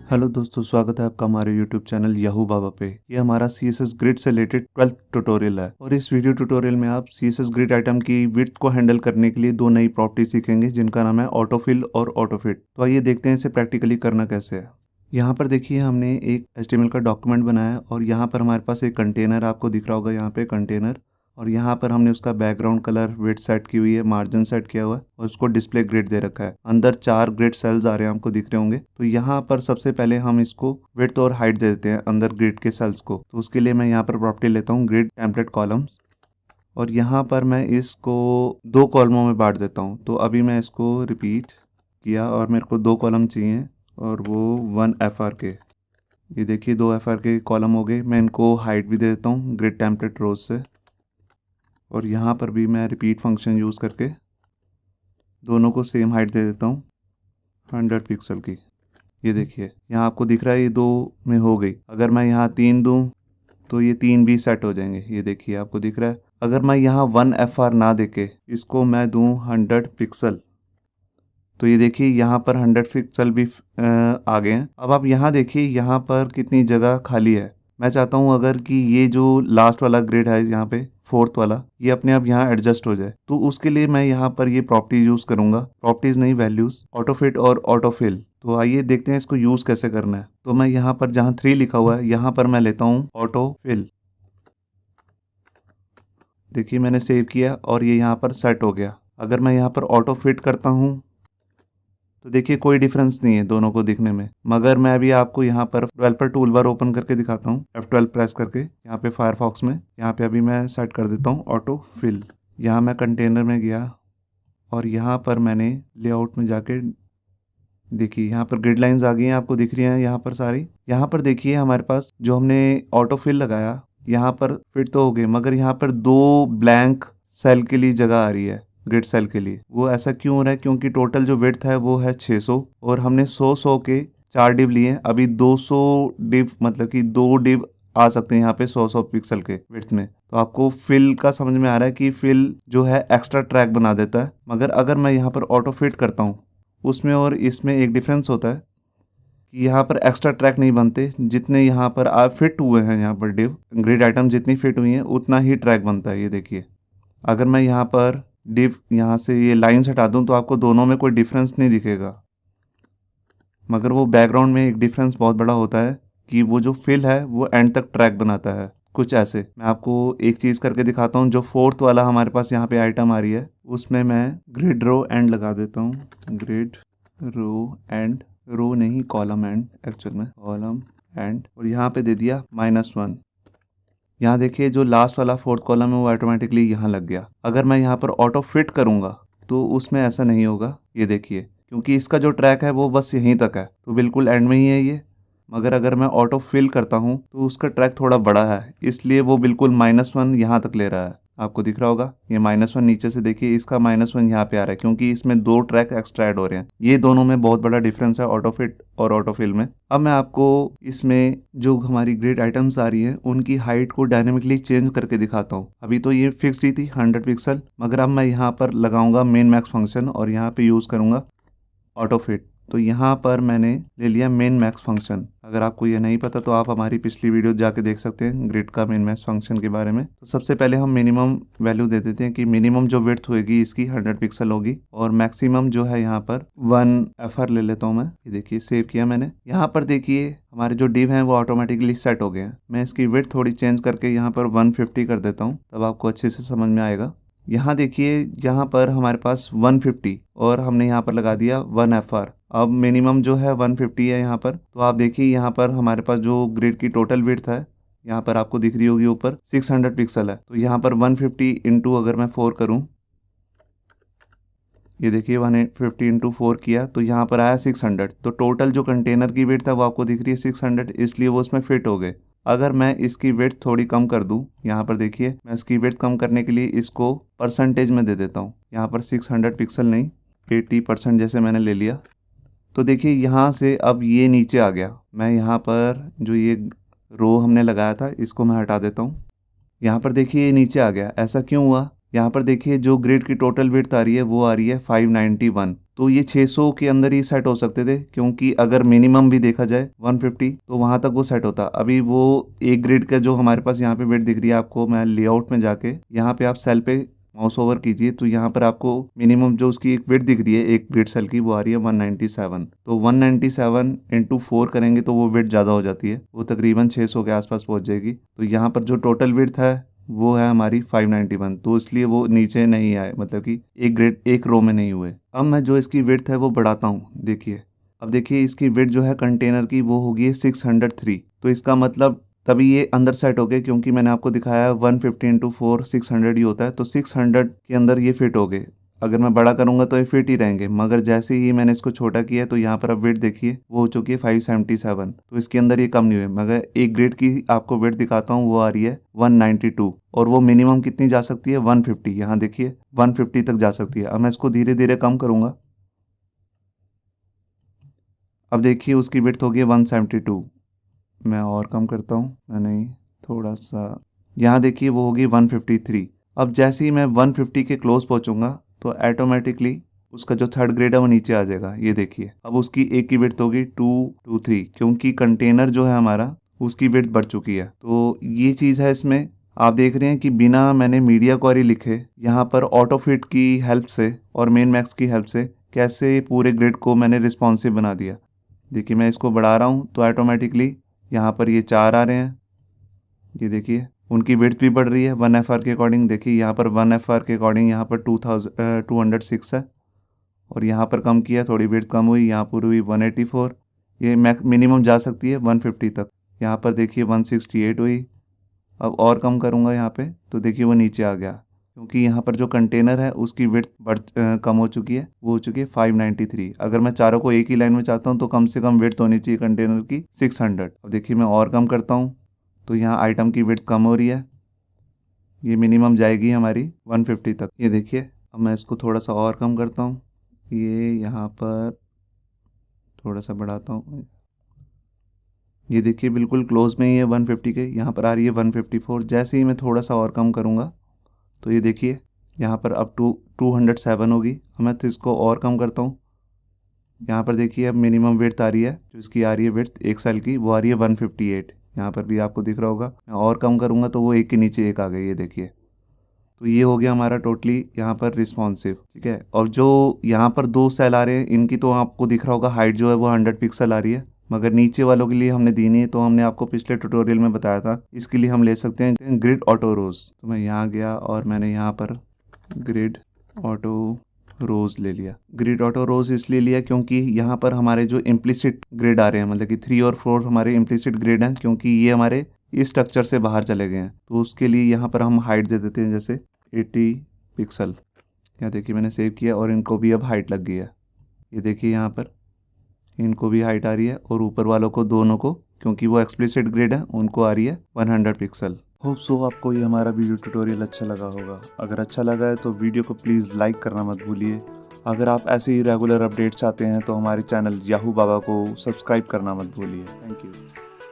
Hello दोस्तों, स्वागत है आपका हमारे YouTube चैनल याहू बाबा पे। ये हमारा CSS ग्रिड से रिलेटेड 12th ट्यूटोरियल है और इस वीडियो ट्यूटोरियल में आप CSS ग्रिड आइटम की विड्थ को हैंडल करने के लिए दो नई प्रॉपर्टी सीखेंगे जिनका नाम है ऑटोफिल और ऑटोफिट। तो आइए देखते हैं इसे प्रैक्टिकली करना कैसे है। यहाँ पर देखिए हमने एक HTML का डॉक्यूमेंट बनाया है और यहाँ पर हमारे पास एक कंटेनर आपको दिख रहा होगा, यहाँ पे कंटेनर, और यहाँ पर हमने उसका बैकग्राउंड कलर विड्थ सेट की हुई है, मार्जिन सेट किया हुआ है और उसको डिस्प्ले ग्रिड दे रखा है। अंदर 4 ग्रिड सेल्स आ रहे हैं, आपको दिख रहे होंगे। तो यहाँ पर सबसे पहले हम इसको विड्थ और हाइट दे देते हैं अंदर ग्रिड के सेल्स को। तो उसके लिए मैं यहाँ पर प्रॉपर्टी लेता हूँ ग्रिड टेम्पलेट कॉलम्स और यहाँ पर मैं इसको 2 कॉलमों में बांट देता हूँ। तो अभी मैं इसको रिपीट किया और मेरे को 2 कॉलम चाहिए और वो 1 FR के। ये देखिए 2 FR के कॉलम हो गए। मैं इनको हाइट भी दे देता हूँ ग्रिड टेम्पलेट रोज से और यहाँ पर भी मैं रिपीट फंक्शन यूज़ करके दोनों को सेम हाइट दे देता हूँ 100 पिक्सल की। ये देखिए यहाँ आपको दिख रहा है ये 2 में हो गई। अगर मैं यहाँ 3 दूँ तो ये 3 भी सेट हो जाएंगे। ये देखिए आपको दिख रहा है। अगर मैं यहाँ 1 FR ना देके इसको मैं दूँ 100 पिक्सल तो ये देखिए यहाँ पर 100 पिक्सल भी आ गए हैं। अब आप यहाँ देखिए यहाँ पर कितनी जगह खाली है। मैं चाहता हूँ अगर कि ये जो लास्ट वाला ग्रिड है यहाँ पे 4th वाला, ये अपने आप यहाँ एडजस्ट हो जाए, तो उसके लिए मैं यहाँ पर ये प्रॉपर्टी यूज़ करूँगा। प्रॉपर्टीज़ नहीं, वैल्यूज़, ऑटोफिट और ऑटोफिल। तो आइए देखते हैं इसको यूज़ कैसे करना है। तो मैं यहाँ पर जहाँ 3 लिखा हुआ है यहाँ पर मैं लेता हूँ ऑटोफिल। देखिए मैंने सेव किया और ये यहाँ पर सेट हो गया। अगर मैं यहाँ पर ऑटोफिट करता हूँ तो देखिए कोई डिफरेंस नहीं है दोनों को दिखने में। मगर मैं अभी आपको यहाँ पर डेवलपर टूल बार ओपन करके दिखाता हूँ, F12 प्रेस करके यहाँ पे फायरफॉक्स में। यहाँ पे अभी मैं सेट कर देता हूँ ऑटो फिल। यहाँ मैं कंटेनर में गया और यहाँ पर मैंने लेआउट में जाके देखिए यहाँ पर ग्रिड लाइंस आ गई हैं, आपको दिख रही हैं यहाँ पर सारी। यहाँ पर देखिए हमारे पास जो हमने ऑटो फिल लगाया यहाँ पर फिट तो हो गए, मगर यहाँ पर 2 ब्लैंक सेल के लिए जगह आ रही है ग्रिड सेल के लिए। वो ऐसा क्यों हो रहा है? क्योंकि टोटल जो विड्थ है वो है 600 और हमने 100 के 4 डिव लिए हैं। अभी 200 डिव मतलब कि 2 डिव आ सकते हैं यहाँ पे 100 पिक्सल के विड्थ में। तो आपको फिल का समझ में आ रहा है कि फिल जो है एक्स्ट्रा ट्रैक बना देता है। मगर अगर मैं यहाँ पर ऑटो फिट करता हूँ उसमें और इसमें एक डिफरेंस होता है कि यहाँ पर एक्स्ट्रा ट्रैक नहीं बनते। जितने यहाँ पर आप फिट हुए हैं यहाँ पर डिव ग्रिड आइटम जितनी फिट हुई हैं उतना ही ट्रैक बनता है। ये देखिए अगर मैं यहाँ पर डिव यहाँ से ये लाइन्स हटा दूँ तो आपको दोनों में कोई डिफरेंस नहीं दिखेगा, मगर वो बैकग्राउंड में एक डिफरेंस बहुत बड़ा होता है कि वो जो फिल है वो एंड तक ट्रैक बनाता है। कुछ ऐसे मैं आपको एक चीज़ करके दिखाता हूँ। जो 4th वाला हमारे पास यहाँ पे आइटम आ रही है उसमें मैं ग्रिड रो एंड लगा देता हूँ। ग्रिड रो एंड, रो नहीं कॉलम एंड, एक्चुअल में कॉलम एंड, और यहाँ पे दे दिया -1। यहाँ देखिए जो लास्ट वाला 4th कॉलम है वो ऑटोमेटिकली यहाँ लग गया। अगर मैं यहाँ पर ऑटो फिट करूँगा तो उसमें ऐसा नहीं होगा। ये देखिए क्योंकि इसका जो ट्रैक है वो बस यहीं तक है, तो बिल्कुल एंड में ही है ये। मगर अगर मैं ऑटो फिल करता हूँ तो उसका ट्रैक थोड़ा बड़ा है, इसलिए वो बिल्कुल -1 यहाँ तक ले रहा है। आपको दिख रहा होगा ये -1 नीचे से देखिए, इसका -1 यहाँ पे आ रहा है क्योंकि इसमें 2 ट्रैक एक्स्ट्रा ऐड हो रहे हैं। ये दोनों में बहुत बड़ा डिफरेंस है ऑटोफिट और ऑटोफिल में। अब मैं आपको इसमें जो हमारी ग्रिड आइटम्स आ रही हैं उनकी हाइट को डायनेमिकली चेंज करके दिखाता हूँ। अभी तो ये फिक्स ही थी 100 पिक्सल, मगर अब मैं यहाँ पर लगाऊंगा मेन मैक्स फंक्शन और यहाँ पे यूज़ करूँगा ऑटोफिट। तो यहाँ पर मैंने ले लिया मेन मैक्स फंक्शन। अगर आपको ये नहीं पता तो आप हमारी पिछली वीडियो जाके देख सकते हैं ग्रिड का मेन मैक्स फंक्शन के बारे में। तो सबसे पहले हम मिनिमम वैल्यू दे देते हैं कि मिनिमम जो विड्थ होगी इसकी 100 पिक्सल होगी और मैक्सिमम जो है यहाँ पर 1 FR ले लेता हूँ मैं। ये देखिए सेव किया मैंने। यहाँ पर देखिए हमारे जो डिव हैं वो ऑटोमेटिकली सेट हो गए हैं। मैं इसकी विड्थ थोड़ी चेंज करके यहाँ पर 150 कर देता हूँ, तब आपको अच्छे से समझ में आएगा। यहाँ देखिए यहाँ पर हमारे पास 150 और हमने यहाँ पर लगा दिया 1 FR। अब मिनिमम जो है 150 है यहाँ पर। तो आप देखिए यहाँ पर हमारे पास जो ग्रिड की टोटल विड्थ है यहाँ पर आपको दिख रही होगी ऊपर 600 पिक्सल है। तो यहाँ पर 150 इंटू अगर मैं 4 करूँ, ये देखिए 150 इंटू 4 किया तो यहाँ पर आया 600। तो टोटल जो कंटेनर की विड्थ है वो आपको दिख रही है 600, इसलिए वो उसमें फिट हो गए। अगर मैं इसकी विड्थ थोड़ी कम कर दूं, यहाँ पर देखिए मैं इसकी विड्थ कम करने के लिए इसको परसेंटेज में दे देता हूँ। यहाँ पर 600 पिक्सल नहीं 80% जैसे मैंने ले लिया। तो देखिए यहाँ से अब ये नीचे आ गया। मैं यहाँ पर जो ये रो हमने लगाया था इसको मैं हटा देता हूँ। यहाँ पर देखिए ये नीचे आ गया। ऐसा क्यों हुआ? यहाँ पर देखिए जो ग्रिड की टोटल विड्थ आ रही है वो आ रही है 591। तो ये 600 के अंदर ही सेट हो सकते थे, क्योंकि अगर मिनिमम भी देखा जाए 150 तो वहाँ तक वो सेट होता। अभी वो एक ग्रिड का जो हमारे पास यहाँ पे विड्थ दिख रही है आपको, मैं लेआउट में जाके यहाँ पे आप सेल पे माउस ओवर कीजिए तो यहाँ पर आपको मिनिमम जो उसकी एक विड्थ दिख रही है एक ग्रिड सेल की, वो आ रही है 197। तो 197 इंटू 4 करेंगे तो वो विड्थ ज़्यादा हो जाती है, वो तकरीबन 600 के आसपास पहुँच जाएगी। तो यहाँ पर जो टोटल विड्थ है वो है हमारी 591, तो इसलिए वो नीचे नहीं आए, मतलब कि एक ग्रिड एक रो में नहीं हुए। अब मैं जो इसकी विड्थ है वो बढ़ाता हूँ, देखिए। अब देखिए इसकी विड्थ जो है कंटेनर की वो होगी 603। तो इसका मतलब तभी ये अंदर सेट हो गए, क्योंकि मैंने आपको दिखाया 150 इंटू 4 600 ही होता है, तो 600 के अंदर ये फिट हो गए। अगर मैं बड़ा करूंगा तो ये फिट ही रहेंगे, मगर जैसे ही मैंने इसको छोटा किया तो यहाँ पर अब विड्थ देखिए वो हो चुकी है 577। तो इसके अंदर ये कम नहीं हुए, मगर एक ग्रेड की आपको विड्थ दिखाता हूँ, वो आ रही है 192। और वो मिनिमम कितनी जा सकती है 150, यहाँ देखिए 150 तक जा सकती है। अब मैं इसको धीरे धीरे कम करूंगा। अब देखिए उसकी विड्थ होगी 172। मैं और कम करता हूँ, नहीं थोड़ा सा, यहाँ देखिए वो होगी 153। अब जैसे ही मैं 150 के क्लोज पहुँचूंगा तो ऑटोमेटिकली उसका जो थर्ड ग्रेड है वो नीचे आ जाएगा। ये देखिए अब उसकी एक की विड्थ होगी 223, क्योंकि कंटेनर जो है हमारा उसकी विड्थ बढ़ चुकी है। तो ये चीज़ है इसमें, आप देख रहे हैं कि बिना मैंने मीडिया क्वेरी लिखे यहाँ पर ऑटोफिट की हेल्प से और मेन मैक्स की हेल्प से कैसे पूरे ग्रिड को मैंने रिस्पॉन्सिव बना दिया। देखिए मैं इसको बढ़ा रहा हूँ तो ऑटोमेटिकली यहाँ पर ये 4 आ रहे हैं। ये देखिए उनकी विड्थ भी बढ़ रही है 1 FR के अकॉर्डिंग। देखिए यहाँ पर 1 FR के अकॉर्डिंग यहाँ पर 206 है, और यहाँ पर कम किया, थोड़ी विड्थ कम हुई, यहाँ पर हुई 184। ये मिनिमम जा सकती है 150 तक। यहाँ पर देखिए 168 हुई। अब और कम करूँगा यहाँ पे तो देखिए वो नीचे आ गया, क्योंकि यहाँ पर जो कंटेनर है उसकी विड्थ कम हो चुकी है, वो हो चुकी है 593। अगर मैं चारों को एक ही लाइन में चाहता हूँ तो कम से कम विड्थ होनी चाहिए कंटेनर की 600। अब देखिए मैं और कम करता हूँ तो यहाँ आइटम की विड्थ कम हो रही है, ये मिनिमम जाएगी हमारी 150 तक। ये देखिए अब मैं इसको थोड़ा सा और कम करता हूँ, ये यहाँ पर थोड़ा सा बढ़ाता हूँ। ये देखिए बिल्कुल क्लोज में ही है 150 के, यहाँ पर आ रही है 154। जैसे ही मैं थोड़ा सा और कम करूँगा तो ये देखिए यहाँ पर अब 207 होगी। अब मैं तो इसको और कम करता हूँ, यहाँ पर देखिए अब मिनिमम विड्थ आ रही है, जो इसकी आ रही है विड्थ एक सेल की, वो आ रही है 158। यहाँ पर भी आपको दिख रहा होगा, मैं और कम करूँगा तो वो एक के नीचे एक आ गई। ये देखिए तो ये हो गया हमारा टोटली यहाँ पर रिस्पॉन्सिव, ठीक है। और जो यहाँ पर 2 सेल आ रहे हैं इनकी तो आपको दिख रहा होगा हाइट जो है वो 100 पिक्सल आ रही है, मगर नीचे वालों के लिए हमने दी नहीं है। तो हमने आपको पिछले ट्यूटोरियल में बताया था, इसके लिए हम ले सकते हैं ग्रिड ऑटो रोज। तो मैं यहाँ गया और मैंने यहाँ पर ग्रिड ऑटो रोज ले लिया। ग्रिड ऑटो रोज इसलिए लिया क्योंकि यहाँ पर हमारे जो इम्प्लिसिट ग्रिड आ रहे हैं, मतलब कि 3 और 4 हमारे इम्प्लिसिट ग्रिड हैं, क्योंकि ये हमारे इस स्ट्रक्चर से बाहर चले गए हैं। तो उसके लिए यहाँ पर हम हाइट दे देते हैं जैसे 80 पिक्सल। यहाँ देखिए मैंने सेव किया और इनको भी अब हाइट लग गई है। ये देखिए यहाँ पर इनको भी हाइट आ रही है, और ऊपर वालों को दोनों को, क्योंकि वो एक्सप्लिसिट ग्रिड है, उनको आ रही है 100 पिक्सल। होप सो आपको ये हमारा वीडियो ट्यूटोरियल अच्छा लगा होगा। अगर अच्छा लगा है तो वीडियो को प्लीज़ लाइक करना मत भूलिए। अगर आप ऐसे ही रेगुलर अपडेट चाहते हैं तो हमारे चैनल याहू बाबा को सब्सक्राइब करना मत भूलिए। Thank you.